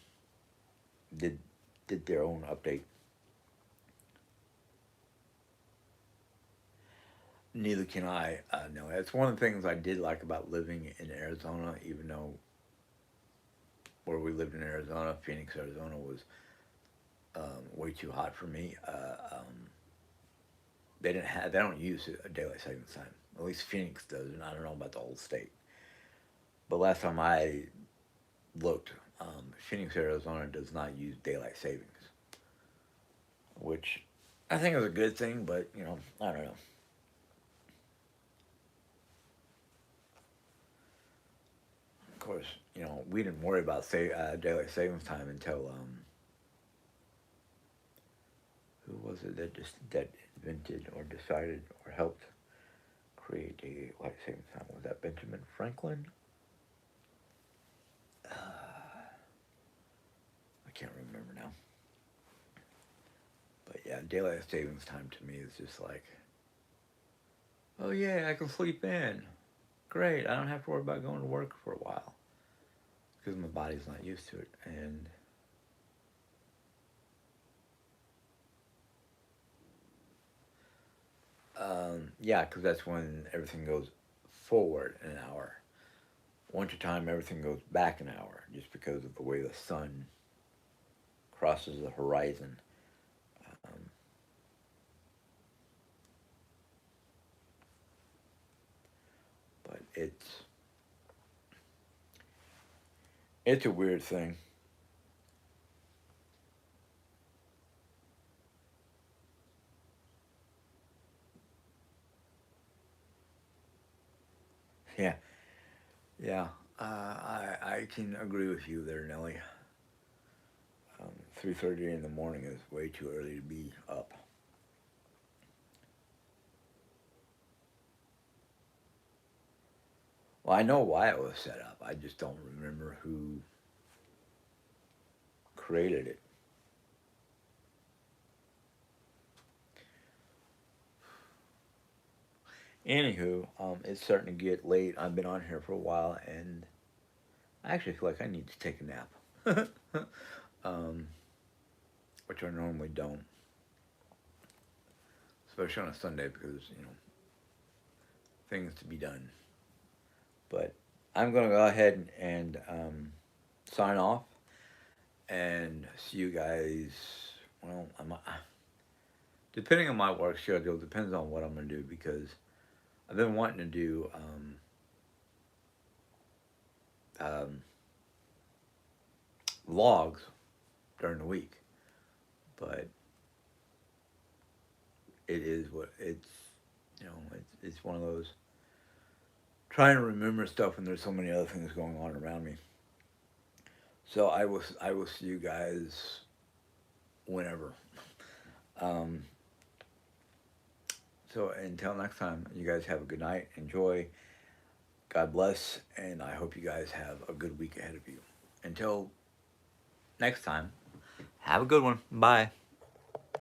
did did their own update. Neither can I. No, that's one of the things I did like about living in Arizona, even though where we lived in Arizona, Phoenix, Arizona, was way too hot for me. They don't use a daylight savings time. At least Phoenix does, and I don't know about the whole state. But last time I looked, Phoenix, Arizona does not use daylight savings, which I think is a good thing. But I don't know. course, we didn't worry about daylight savings time until who was it that invented or decided or helped create daylight savings time? Was that Benjamin Franklin? I can't remember now. But yeah, daylight savings time to me is just like, oh yeah, I can sleep in. Great, I don't have to worry about going to work for a while because my body's not used to it. And yeah, because that's when everything goes forward an hour. Winter time, everything goes back an hour just because of the way the sun crosses the horizon. Um, but it's a weird thing. Yeah, yeah. I can agree with you there, Nelly. 3:30 in the morning is way too early to be up. Well, I know why it was set up. I just don't remember who created it. Anywho, it's starting to get late. I've been on here for a while, and I actually feel like I need to take a nap, um, which I normally don't, especially on a Sunday because things to be done. But I'm gonna go ahead and sign off and see you guys. Well, depending on my work schedule, depends on what I'm gonna do because I've been wanting to do um, vlogs during the week, but it is what it's. It's one of those trying to remember stuff when there's so many other things going on around me. So I will see you guys whenever. Um, so until next time, you guys have a good night. Enjoy. God bless, and I hope you guys have a good week ahead of you. Until next time, have a good one. Bye.